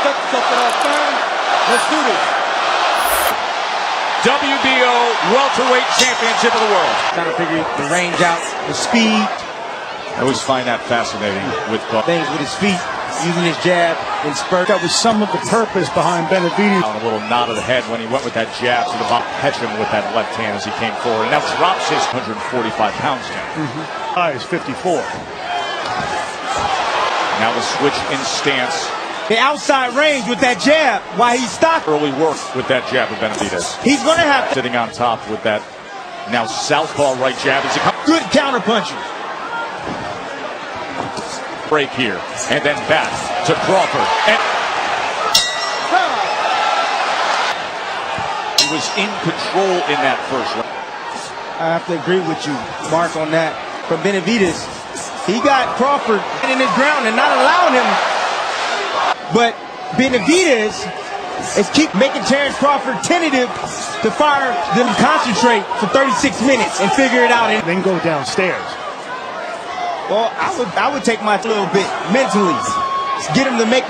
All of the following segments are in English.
Let's do this. WBO welterweight championship of the world. Trying to figure the range out, the speed. I always find that fascinating with things with his feet, using his jab and spurt. That was some of the purpose behind Benavidez. On a little nod of the head when he went with that jab to the bottom, catch him with that left hand as he came forward. And that drops his 145 pounds down. High is 54. Now the switch in stance. The outside range with that jab while he's stopped. Early work with that jab of Benavidez. He's going to have sitting on top with that now southpaw right jab as he comes. Good counter punches. Break here and then back to Crawford. And he was in control in that first round. I have to agree with you, Mark, on that. From Benavidez, he got Crawford in his ground and not allowing him. But Benavidez is keep making Terence Crawford tentative to fire them concentrate for 36 minutes and figure it out. And then go downstairs. Well, I would take my little bit mentally. Get him to make.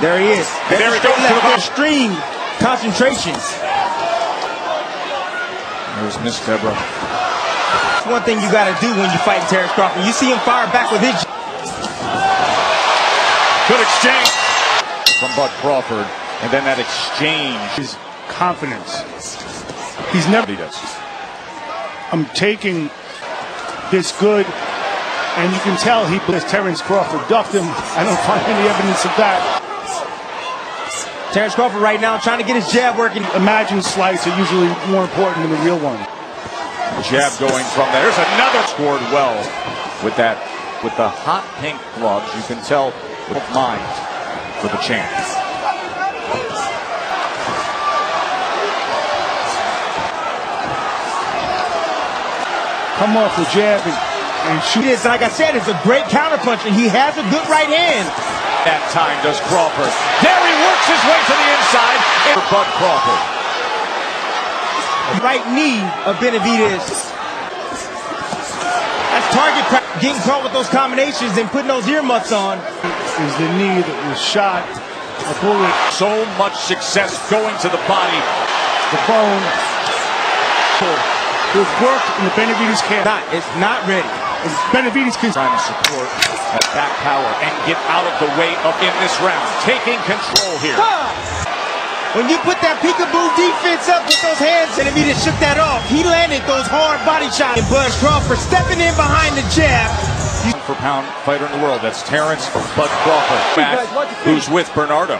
There he is. There he goes to the extreme concentration. There's Miss Deborah. That's one thing you got to do when you fight Terence Crawford. You see him fire back with his. Good exchange from Bud Crawford, and then that exchange. His confidence. He's never. He does. I'm taking this good, and you can tell he blessed Terence Crawford ducked him. I don't find any evidence of that. Terence Crawford right now trying to get his jab working. Imagined slides are usually more important than the real one. The jab going from there. There's another scored well with that. With the hot pink gloves, you can tell the mind for the champ. Come off the jab and shoot. It is, like I said, it's a great counterpuncher. He has a good right hand. That time does Crawford. There he works his way to the inside. For Bud Crawford. Right knee of Benavidez. That's target practice. Getting caught with those combinations and putting those earmuffs on. Is the knee that was shot. A bullet. So much success going to the body. The bone. It was worked in the Benavidez camp. It's not ready. It's Benavidez trying to support that back power and get out of the way of in this round. Taking control here. When you put that peekaboo defense up with those hands, Benavidez shook that off. He landed those hard body shots. And Bud Crawford stepping in behind the jab. For pound fighter in the world, that's Terence Bud Crawford. Who's with Bernardo?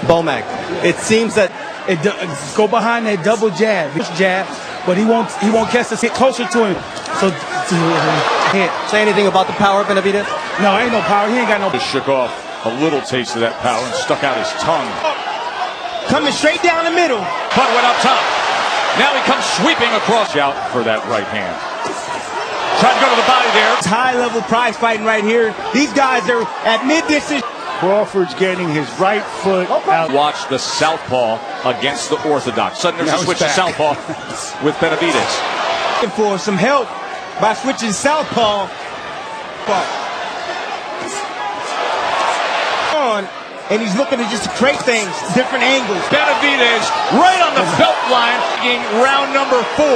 Bomac. It seems that go behind that double jab. But he won't catch us. Get closer to him. So can't say anything about the power of Benavidez? No, ain't no power. He ain't got no. He shook off a little taste of that power and stuck out his tongue. Coming straight down the middle. Bud went up top. Now he comes sweeping across. Out for that right hand. Trying to go to the body there. It's high-level prize fighting right here. These guys are at mid-distance. Crawford's getting his right foot out. Watch the southpaw against the orthodox. Suddenly there's a switch to southpaw with Benavidez. For some help by switching southpaw. On, and he's looking to just create things, different angles. Benavidez right on the belt line, round number 4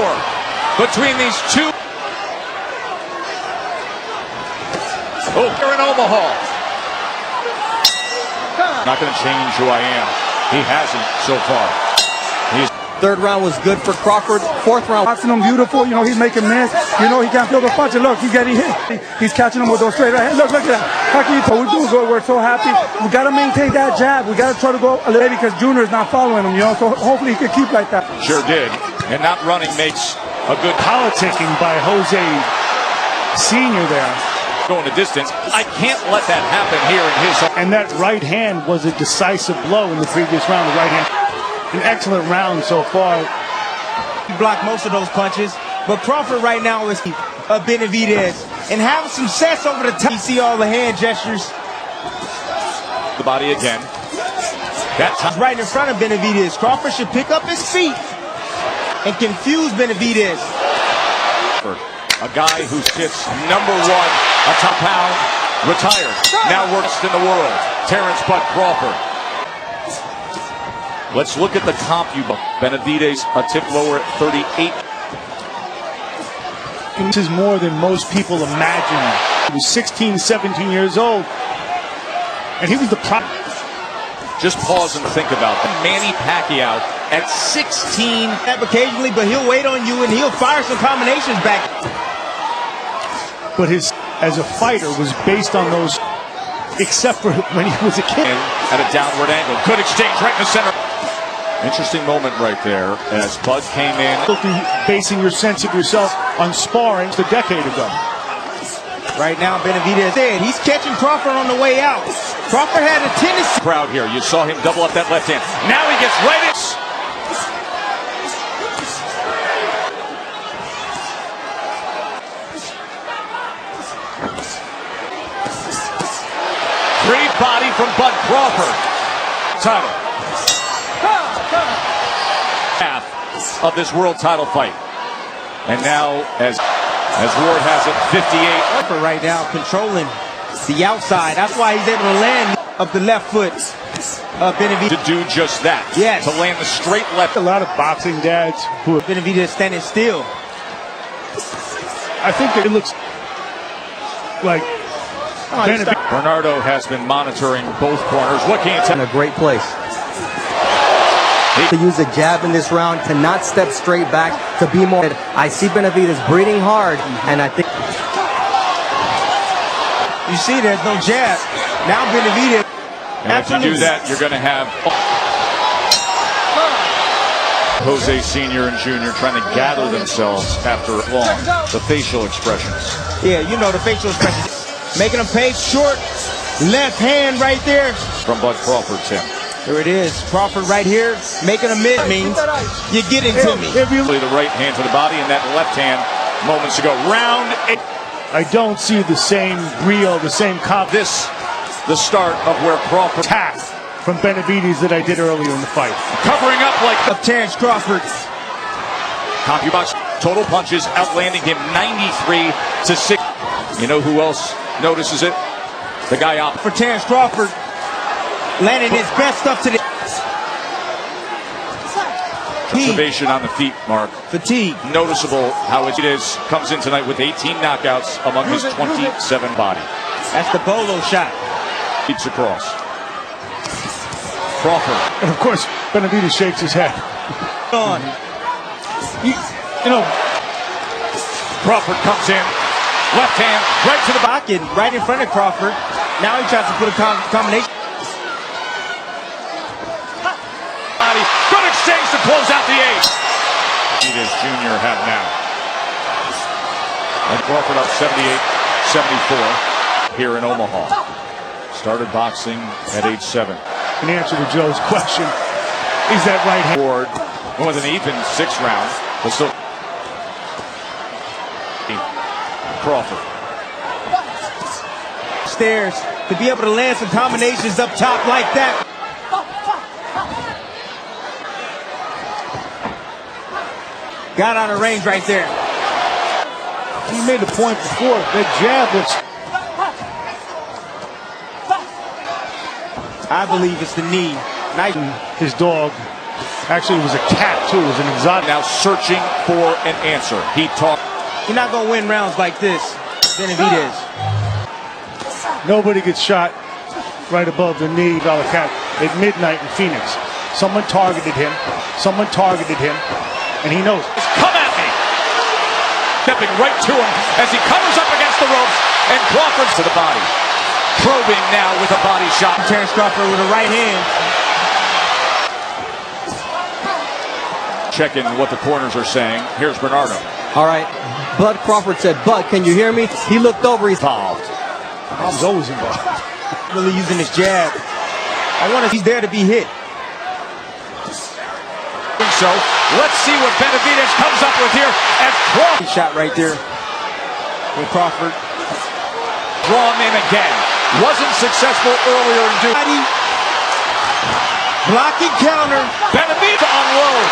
between these two. Oh, here in Omaha. Not going to change who I am. He hasn't so far. Third round was good for Crawford. Fourth round. Watching him beautiful. You know, he's making miss. You know, he can't feel the punch. And look, he's getting hit. He's catching him with those straight right hands. Look at that. How can you tell? We're so happy. We got to maintain that jab. We got to try to go a little because Junior is not following him, you know. So hopefully he can keep like that. Sure did. And not running makes a good politicking by Jose Sr. there. Going the distance. I can't let that happen here in his. And that right hand was a decisive blow in the previous round. The right hand, an excellent round so far. He blocked most of those punches, but Crawford right now is Benavidez and having some success over the top. You see all the hand gestures. The body again. That time right in front of Benavidez. Crawford should pick up his feet and confuse Benavidez. A guy who sits #1, a top pound, retired, now works in the world. Terence Crawford. Let's look at the comp you book. Benavidez a tip lower at 38. This is more than most people imagine. He was 16, 17 years old, and he was the prop. Just pause and think about that. Manny Pacquiao at 16. Occasionally, but he'll wait on you and he'll fire some combinations back. But his, as a fighter, was based on those, except for when he was a kid. At a downward angle. Good exchange right in the center. Interesting moment right there as Bud came in. Basing your sense of yourself on sparring a decade ago. Right now, Benavidez said he's catching Crawford on the way out. Crawford had a tendency. Crowd here. You saw him double up that left hand. Now he gets right in. Great body from Bud Crawford. Title. Half of this world title fight. And now, as Ward has it, 58. Right now, controlling the outside. That's why he's able to land of the left foot of Benavidez. To do just that. Yes. To land the straight left. A lot of boxing dads who have Benavidez standing still. I think that it looks like Bernardo has been monitoring both corners. What can you tell? In a great place. To use a jab in this round, to not step straight back, to be more. I see Benavidez breathing hard, and I think. You see, there's no jab. Now Benavidez. And if you do that, you're going to have Jose Sr. and Jr. trying to gather themselves after long. The facial expressions. Yeah, you know the facial expressions. Making them pay short. Left hand right there. From Bud Crawford, Tim. There it is. Crawford right here. Making a mid means you're getting to me. The right hand to the body and that left hand moments ago. Round 8. I don't see the same brio, the same This, the start of where Crawford attack from Benavidez that I did earlier in the fight. covering up like Of Terence Crawford. CompuBox total punches outlanding him 93 to 6. You know who else notices it? The guy up For Terence Crawford. Landing his best stuff to the observation on the feet, Mark. fatigue. Noticeable how it is. Comes in tonight with 18 knockouts among his 27 body. That's the bolo shot. Beats across. Crawford. And of course, Benavidez shakes his head. On. You know, Crawford comes in. Left hand right to the pocket, right in front of Crawford. Now he tries to put a combination. body. Good exchange to close out the 8th. Benavidez Jr. have now. And Crawford up 78-74 here in Omaha. Started boxing at age 7. in answer to Joe's question, is that right hand? Ward with an even 6th round. But still Crawford. Stairs to be able to land some combinations up top like that. Got out of range right there. He made a point before. That jab was... I believe it's the knee. Nice. His dog. Actually, it was a cat, too. It was an exotic. Now searching for an answer. He talked. You're not going to win rounds like this. Benavidez. Nobody gets shot right above the knee by the cat at midnight in Phoenix. Someone targeted him. And he knows. Come at me! Stepping right to him as he covers up against the ropes and Crawford to the body. Probing now with a body shot. Terence Crawford with a right hand. Checking what the corners are saying. Here's Bernardo. All right. Bud Crawford said, Bud, can you hear me? He looked over. He's Involved. I was always involved. Really using his jab. He's there to be hit. So let's see what Benavidez comes up with here as Crawford. Shot right there from Crawford. Draw him in again. Wasn't successful earlier in doing. Blocking counter. Benavidez to unload.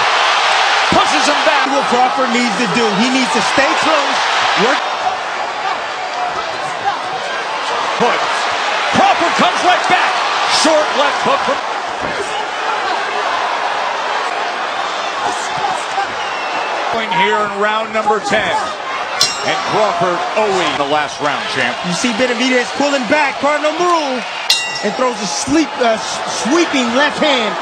pushes him back. What Crawford needs to do, he needs to stay close, work. Put. Crawford comes right back. Short left hook from. Here in round number 10. And Crawford owing the last round, champ. You see Benavidez pulling back, Cardinal rule, and throws a sweeping left hand.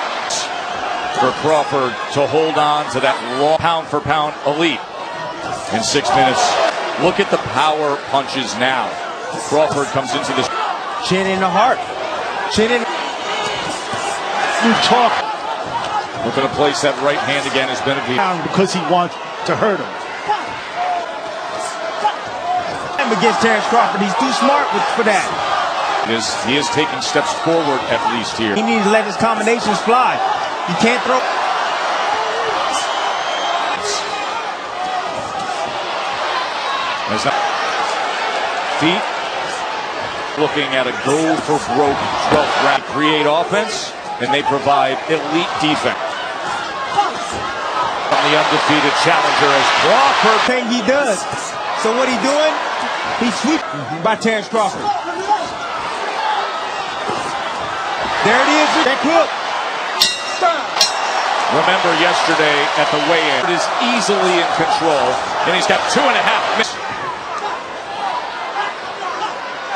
For Crawford to hold on to that long pound-for-pound elite in 6 minutes. Look at the power punches now. Crawford comes into this. Chin in the heart. Chin in. You talk Looking to place that right hand again as Benavidez. because he wants to hurt him. Against Terence Crawford, he's too smart for that. He is taking steps forward at least here. He needs to let his combinations fly. You can't throw. Feet. Looking at a go for broke 12th round. Create offense, and they provide elite defense. From the undefeated challenger as Crawford. Thing he does. So what he doing? He's swept by Terence Crawford. There it is. That hook. Remember yesterday at the weigh-in, is easily in control, and he's got 2.5 minutes.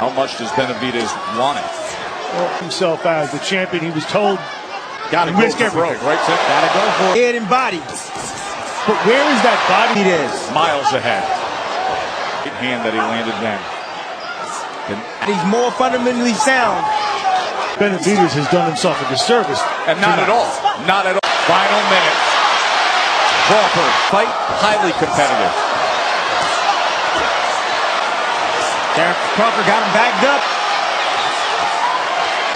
How much does Benavidez want it? Himself as the champion, he was told, Got to go risk for broke, everything. right, Tim? Gotta go for it. Head and body. But where is that body? It is. Miles ahead. Good hand that he landed then. He's more fundamentally sound. Benavidez has done himself a disservice. And not at all. Not at all. Final minute. Crawford. Fight highly competitive. Terence Crawford got him backed up.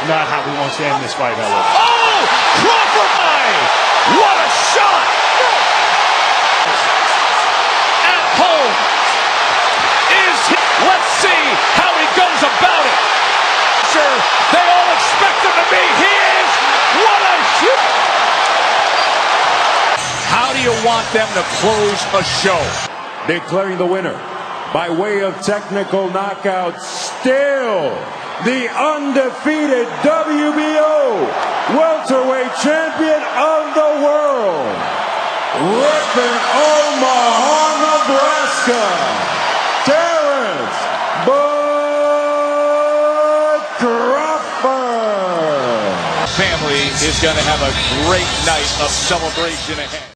Not how he wants to end this fight, however. Oh! Crawford! What a shot! At home. Let's see how he goes about it. Sure, they all expect him to be. He is. What a shoot! How do you want them to close a show? Declaring the winner by way of technical knockout, still the undefeated WBO welterweight champion of the world, repping Omaha, Nebraska, Terence Crawford. Family is going to have a great night of celebration ahead.